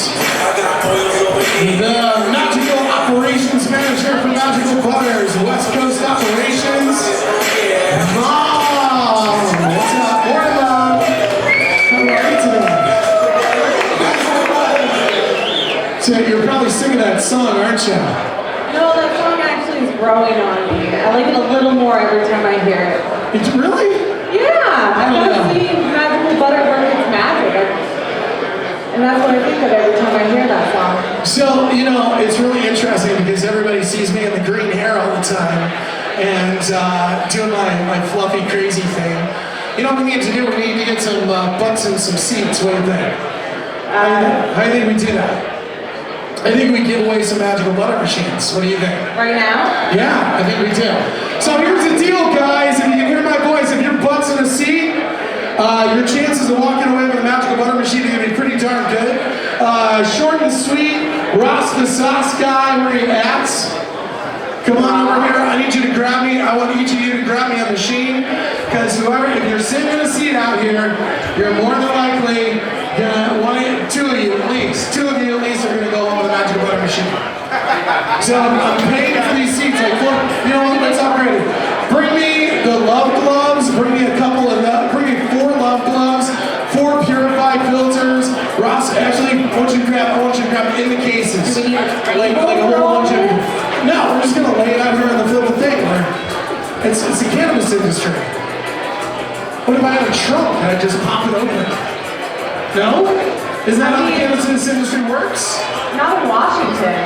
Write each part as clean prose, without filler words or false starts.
the Magical Operations Manager for Magical Butters, West Coast Operations. Mom! What's up? Morning, Mom! How are you today? So you're probably singing that song, aren't you? No, that song actually is growing on me. I like it a little more every time I hear it. It's really? Yeah, I've never seen Magical Butter work its magic. And that's what I think of every time I hear that song. So, you know, it's really interesting because everybody sees me in the green hair all the time and doing my fluffy, crazy thing. You know what we need to do? We need to get some butts and some seats. What do you think? I think we do that. I think we give away some magical butter machines. What do you think? Right now? Yeah, I think we do. So here's the deal, guys. If you can hear my voice, if your butt's in a seat, your chances of walking away with a magical butter machine are going to be pretty darn good. Short and sweet, Ross the sauce guy, where are you at? Come on over here. I need you to grab me. I want each of you to grab me on the machine. Because if you're sitting in a seat out here, you're more than likely gonna two of you at least are gonna go home with a magical butter machine. So I'm paying for these seats. Like, look, you know what? Let's upgrade it. Bring me the love gloves. Bring me a couple of that. Bring me 4 love gloves, 4 purified filters. Ross, actually, I want you to grab in the cases. Like a whole bunch of. No, we're just gonna lay it out here on the little thing. It's the cannabis industry. What if I have a trunk and I just pop it open? No? Isn't that how the cannabis industry works? Not in Washington.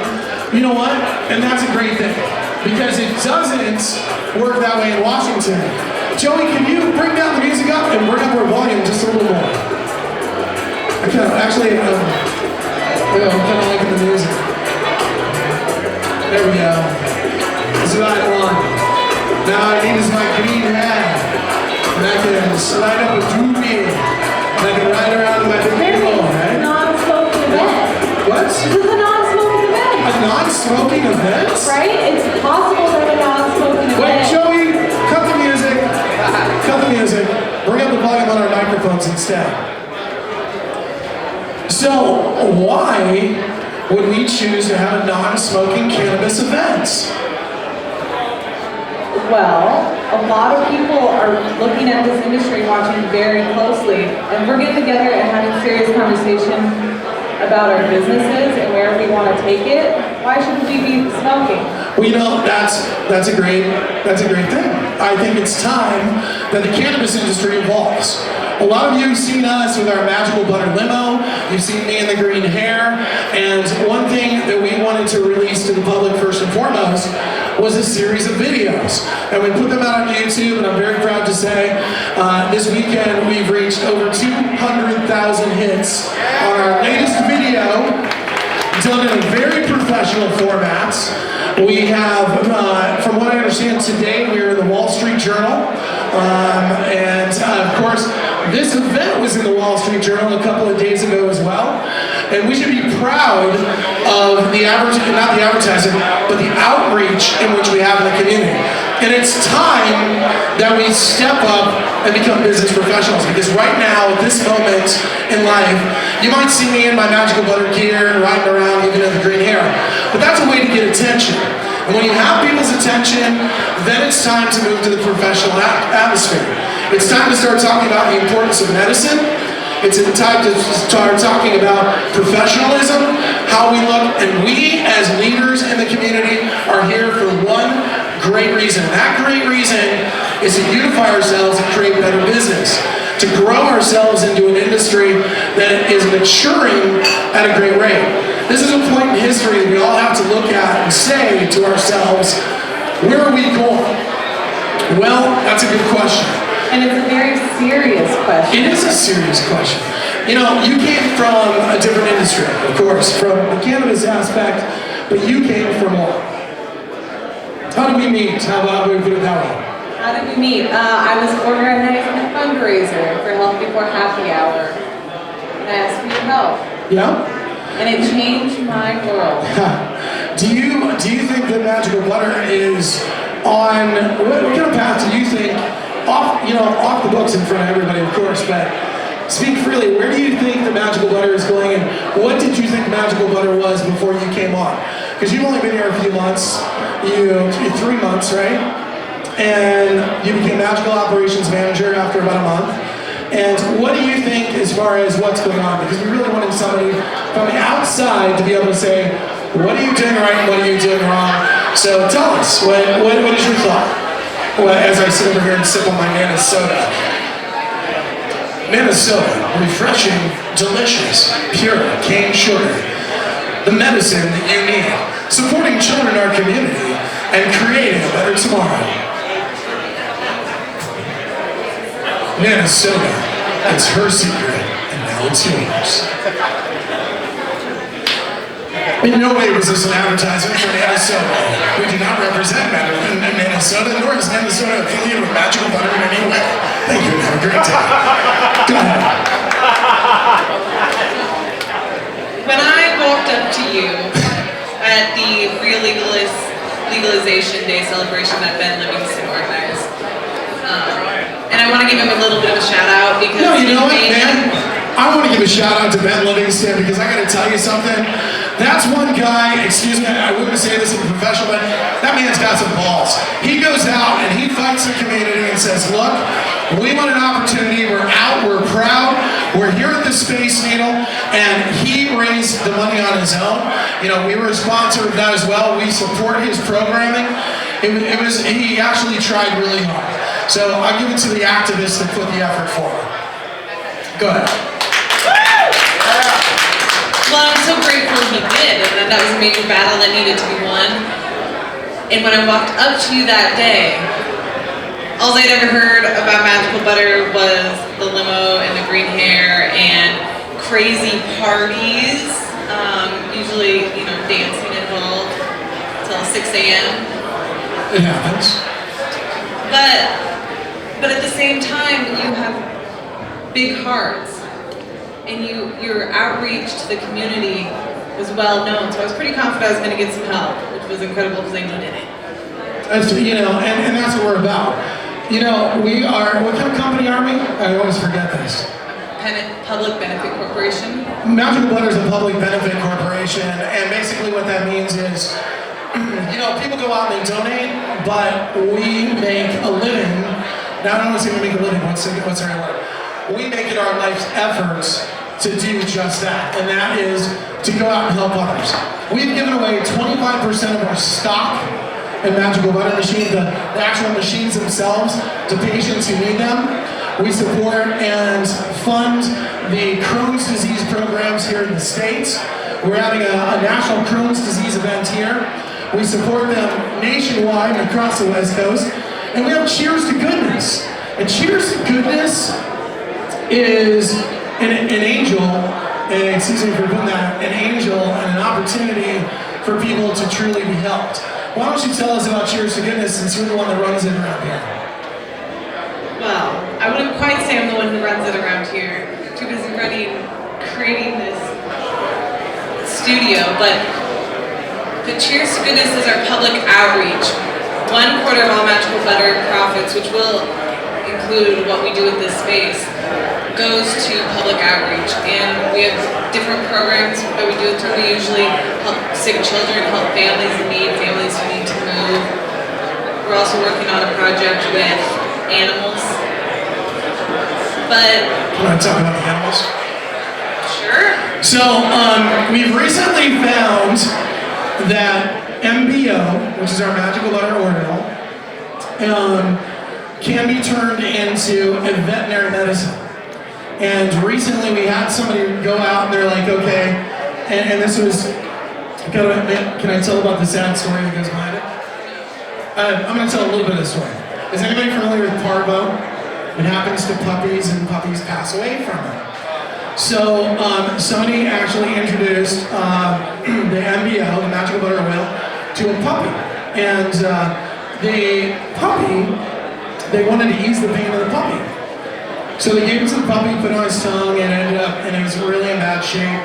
You know what? And that's a great thing. Because it doesn't work that way in Washington. Joey, can you bring down the music up and bring up our volume just a little more? I'm kind of liking the music. There we go. This is what I want. Now I need is my green hat. And I can slide up a doobie. And I can ride around in my big wheel, right? Non-smoking event. What? This is a non-smoking event. A non-smoking event? Right? It's possible to have a non-smoking event. Wait, Joey, cut the music. Cut the music. Bring up the volume on our microphones instead. So, why would we choose to have a non-smoking cannabis event? Well, a lot of people are looking at this industry, watching very closely, and we're getting together and having serious conversation about our businesses and where we want to take it. Why shouldn't we be smoking? Well, you know, that's a great thing. I think it's time that the cannabis industry evolves. A lot of you have seen us with our magical butter limo. You've seen me in the green hair. And one thing that we wanted to release to the public first and foremost was a series of videos. And we put them out on YouTube, and I'm very proud to say this weekend we've reached over 200,000 hits on our latest video, done in a very professional format. We have, from what I understand today, we're in the Wall Street Journal. And of course, this event was in the Wall Street Journal a couple of days ago as well. And we should be proud of the not the advertising, but the outreach in which we have in the community. And it's time that we step up and become business professionals, because right now, at this moment in life, you might see me in my magical butter gear and riding around even in the green hair, but that's a way to get attention. And when you have people's attention, then it's time to move to the professional atmosphere. It's time to start talking about the importance of medicine. It's time to start talking about professionalism, how we look, and we as leaders in the community are here for one great reason. And that great reason is to unify ourselves and create better business, to grow ourselves into an industry that is maturing at a great rate. This is a point in history that we all have to look at and say to ourselves, where are we going? Well, that's a good question. And it's a very serious question. It is a serious question. You know, you came from a different industry, of course, from the cannabis aspect, but you came from what? How did we meet? How about we put it that way? How did we meet? I was organizing a fundraiser for Health Before Happy Hour. And I asked for your help. Yeah? And it changed my world. Do you think that magical butter is on, what kind of path do you think, off the books in front of everybody, of course, but speak freely, where do you think the magical butter is going, and what did you think think Magical Butter was before you came on? Because you've only been here a few months, 3 months, right? And you became Magical Operations Manager after about a month. And what do you think as far as what's going on? Because we really wanted somebody from the outside to be able to say, what are you doing right and what are you doing wrong? So tell us, what is your thought? Well, as I sit over here and sip on my Minnesota. Minnesota, refreshing, delicious, pure, cane sugar. The medicine that you need. Supporting children in our community and creating a better tomorrow. Minnesota, it's her secret, and now it's yours. In no way was this an advertisement for Minnesota. We do not represent Minnesota, nor is Minnesota affiliated with Magical Butter in any way. Thank you, and have a great day. Go ahead. When I walked up to you at the legalization day celebration that Ben Livingston organized, and I want to give him a little bit of a shout out because no, you know what, man? I want to give a shout out to Ben Livingston because I got to tell you something. That's one guy, excuse me, I wouldn't say this in a professional, but that man's got some balls. He goes out and he fights the community and says, look, we want an opportunity, we're out, we're proud, we're here at the Space Needle, and he raised the money on his own. You know, we were a sponsor of that as well. We support his programming. He actually tried really hard. So I'll give it to the activists that put the effort forward. Go ahead. well, I'm so grateful he did, and that was a major battle that needed to be won. And when I walked up to you that day, all I'd ever heard about Magical Butter was the limo and the green hair and crazy parties, usually, you know, dancing involved till 6 a.m. It happens. But at the same time, you have big hearts, and your outreach to the community was well known. So I was pretty confident I was going to get some help, which was incredible because I needed it. That's, you know, and that's what we're about. You know, we are, what kind of company are we? I always forget this. Public Benefit Corporation. Magical Butter is a public benefit corporation, and basically what that means is, you know, people go out and they donate, but we make a living. Now I don't want to say we make a living, what's our word? We make it our life's efforts to do just that, and that is to go out and help others. We've given away 25% of our stock in Magical Butter machines, the actual machines themselves, to patients who need them. We support and fund the Crohn's disease programs here in the States. We're having a national Crohn's disease event here. We support them nationwide and across the West Coast. And we have Cheers to Goodness. And Cheers to Goodness is an angel, and excuse me for putting that, an angel and an opportunity for people to truly be helped. Why don't you tell us about Cheers to Goodness since you're the one that runs it around here? Well, I wouldn't quite say I'm the one who runs it around here. Too busy creating this studio, but Cheers to Goodness is our public outreach. 1/4 of all Magical Butter profits, which will include what we do with this space, goes to public outreach. And we have different programs that we do it through. We usually help sick children, help families in need, families who need to move. We're also working on a project with animals. But Can I talk about the animals? sure. So, we've recently found that MBO, which is our Magical Butter Orbital, can be turned into a veterinary medicine. And recently we had somebody go out and they're like, okay, and this was, can I tell about the sad story that goes behind it? I'm going to tell a little bit of the story. Is anybody familiar with parvo? It happens to puppies, and puppies pass away from it. So somebody actually introduced the MBO, the Magical Butter Oil, to a puppy. And the puppy, they wanted to ease the pain of the puppy. So they gave it to the puppy, put it on his tongue, and it was really in bad shape.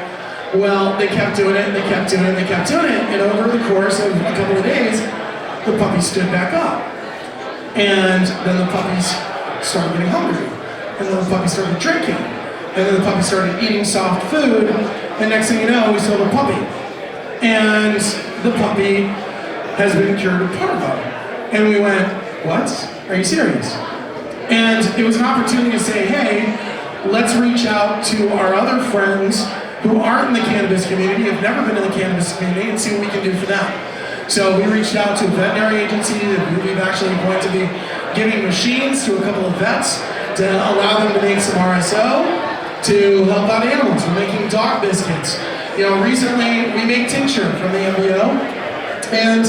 Well, they kept doing it, and they kept doing it, and they kept doing it. And over the course of a couple of days, the puppy stood back up. And then the puppies started getting hungry. And then the puppy started drinking. And then the puppy started eating soft food. And next thing you know, we sold a puppy. And the puppy has been cured of parvo. And we went, what? Are you serious? And it was an opportunity to say, hey, let's reach out to our other friends who aren't in the cannabis community, have never been in the cannabis community, and see what we can do for them. So we reached out to a veterinary agency that we've actually going to be giving machines to a couple of vets to allow them to make some RSO to help out animals. We're making dog biscuits. You know, recently we make tincture from the MBO, and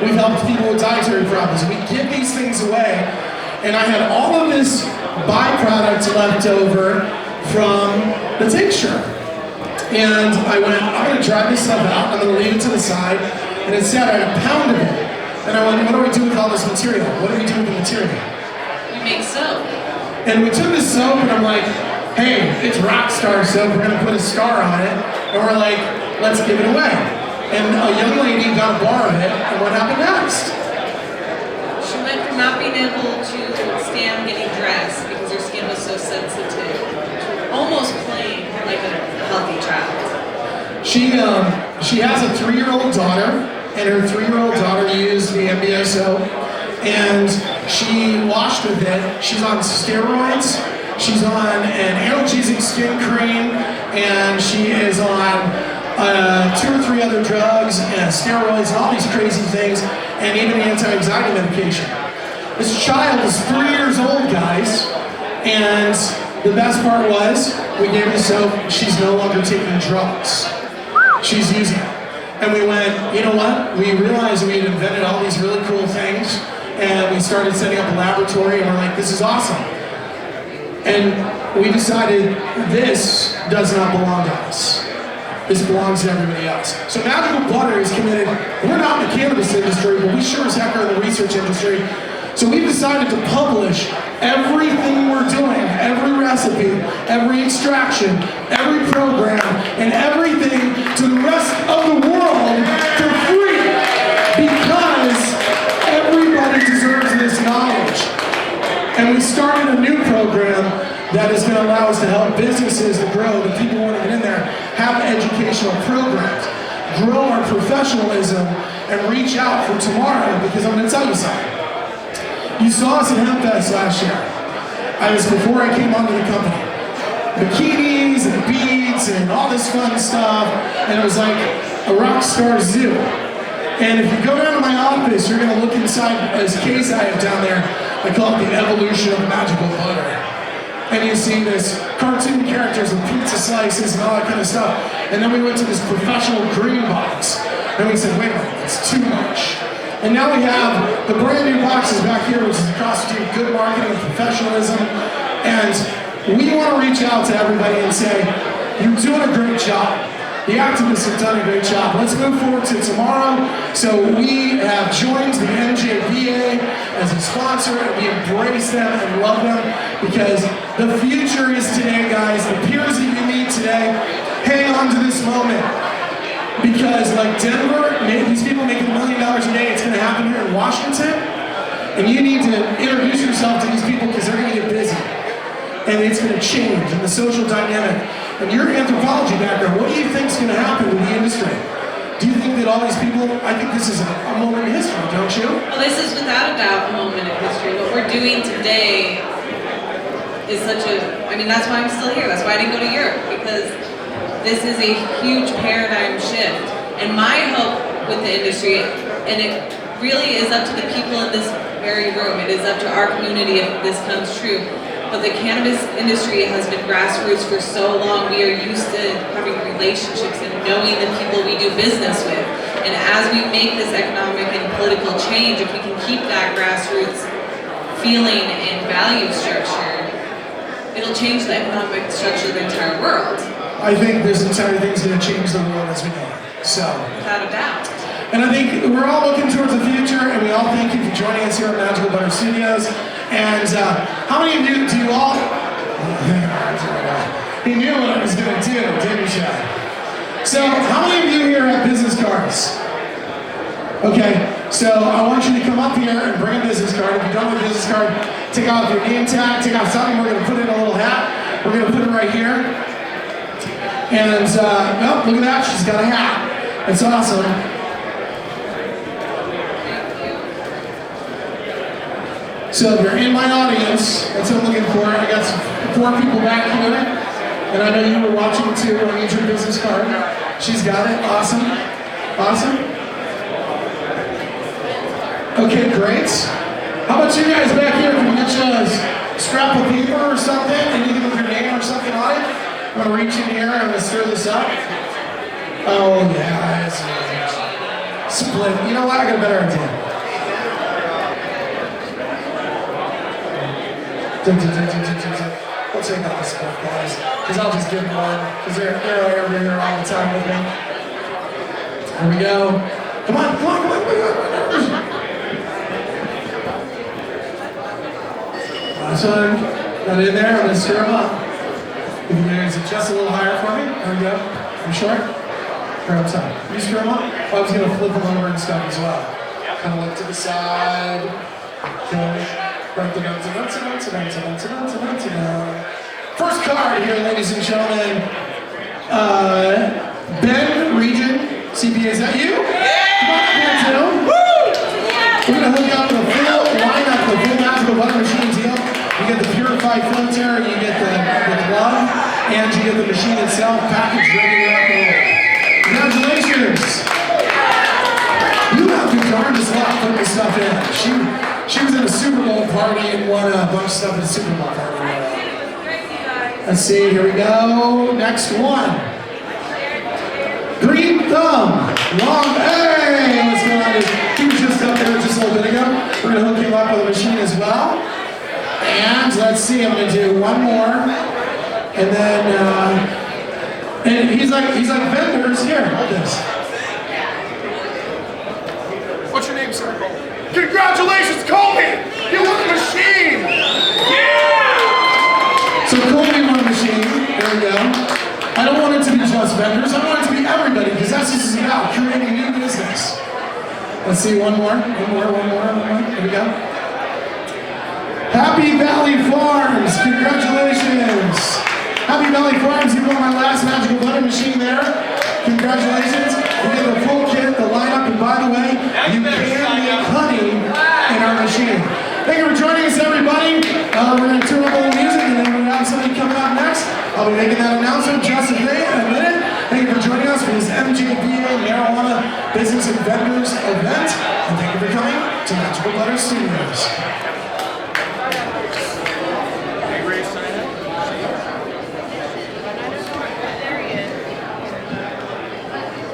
we've helped people with dietary problems. We give these things away, and I had all of this byproduct left over from the tincture. And I went, I'm going to dry this stuff out, I'm going to leave it to the side, and instead I had a pound of it. And I went, what do we do with all this material? What do we do with the material? We make soap. And we took this soap, and I'm like, hey, it's Rockstar soap, we're going to put a star on it, and we're like, let's give it away. And a young lady got a bar of it, and what happened next? She went from not being able to stand getting dressed because her skin was so sensitive to almost playing like a healthy child. She has a 3-year-old daughter, and her 3-year-old daughter used the MBO soap, and she washed with it. She's on steroids, she's on an analgesic skin cream, and she is on 2 or 3 other drugs, and steroids, and all these crazy things, and even anti-anxiety medication. This child is 3 years old, guys, and the best part was, we gave her soap, she's no longer taking drugs. She's using it. And we went, you know what? We realized we had invented all these really cool things, and we started setting up a laboratory, and we're like, this is awesome. And we decided this does not belong to us. This belongs to everybody else. So Magical Butter is committed. We're not in the cannabis industry, but we sure as heck are in the research industry. So we decided to publish everything we're doing, every recipe, every extraction, every program, and everything to the rest of the world for free, because everybody deserves this knowledge. And we started a new program that is going to allow us to help businesses to grow, the people who want to get in there, have educational programs, grow our professionalism, and reach out for tomorrow, because I'm going to tell you something. You saw us at HempFest last year. Before I came onto the company. Bikinis and beads and all this fun stuff, and it was like a rock star zoo. And if you go down to my office, you're going to look inside this case I have down there. I call it the evolution of Magical Butter. And you see this cartoon characters and pizza slices and all that kind of stuff. And then we went to this professional green box. And we said, wait a minute, it's too much. And now we have the brand new boxes back here, which is a cross between good marketing and professionalism. And we want to reach out to everybody and say, you're doing a great job. The activists have done a great job. Let's move forward to tomorrow. So we have joined the MJBA as a sponsor, and we embrace them and love them, because the future is today, guys. The peers that you meet today, hang on to this moment. Because like Denver, these people making $1 million a day, it's going to happen here in Washington. And you need to introduce yourself to these people, because they're going to get busy. And it's going to change, and the social dynamic. And your anthropology background, what do you think is going to happen with the industry? Do you think that all these people, I think this is a moment in history, don't you? Well, this is without a doubt a moment in history. What we're doing today is such a, I mean, that's why I'm still here. That's why I didn't go to Europe, because this is a huge paradigm shift. And my hope with the industry, and it really is up to the people in this very room, it is up to our community if this comes true. But the cannabis industry has been grassroots for so long. We are used to having relationships and knowing the people we do business with. And as we make this economic and political change, if we can keep that grassroots feeling and value structure, it'll change the economic structure of the entire world. I think this entire thing's going to change the world as we know it. So, without a doubt. And I think we're all looking towards the future, and we all thank you for joining us here at Magical Butter Studios. And how many of you, do you all, he knew what I was going to do, didn't you? So how many of you here have business cards? Okay, so I want you to come up here and bring a business card. If you don't have a business card, take off your name tag, take off something. We're going to put it in a little hat. We're going to put it right here. And, oh, look at that, she's got a hat. That's awesome. So if you're in my audience, that's what I'm looking for. I got 4 people back here. And I know you were watching too. I need your business card. She's got it. Awesome. Awesome. Okay, great. How about you guys back here? Can we get you a scrap of paper or something? Anything with your name or something on it? I'm going to reach in here. I'm going to stir this up. Oh, yeah. It's split. You know what? I got a better idea. We'll take out the stuff, guys. Because I'll just give them one. Because they're over here all the time with me. There we go. Come on, come on, come on, come on. Last one. Got it in there. I'm going to stir them up. If you guys adjust a little higher for me. There we go. I'm short. Or up top. You stir them up? Oh, I was going to flip them over and stuff as well. Kind of look to the side. Okay. First card here, ladies and gentlemen. Ben Region CPA, is that you? Come on up here too. We're going to hook up the full lineup, the full magical butter machine deal. You get the purified filter, you get the glove, and you get the machine itself packaged ready to rock and roll. Congratulations! You have good darn this lot putting this stuff in. She was at a Super Bowl party and won a bunch of stuff at a Super Bowl party. Let's see, here we go. Next one. Green Thumb. Long, hey, what's going on? He was just up there just a little bit ago. We're going to hook him up with a machine as well. And let's see, I'm going to do one more. And then, and he's like vendors. Here, hold this. What's your name, sir? Congratulations, Colby! You won the machine! Yeah! So Colby won the machine. There we go. I don't want it to be just vendors. I want it to be everybody, because that's what this is about, creating new business. Let's see, one more. Here we go. Happy Valley Farms! Congratulations! Happy Valley Farms, you won my last magical butter machine there. Congratulations. We get the full kit, the lineup, and by the way, you can make honey in our machine. Thank you for joining us, everybody. We're going to turn up a little music, and then we're going to have somebody coming up next. I'll be making that announcement just in a minute. Thank you for joining us for this MJBA Marijuana Business and Vendors event. And thank you for coming to Magical Butter Studios.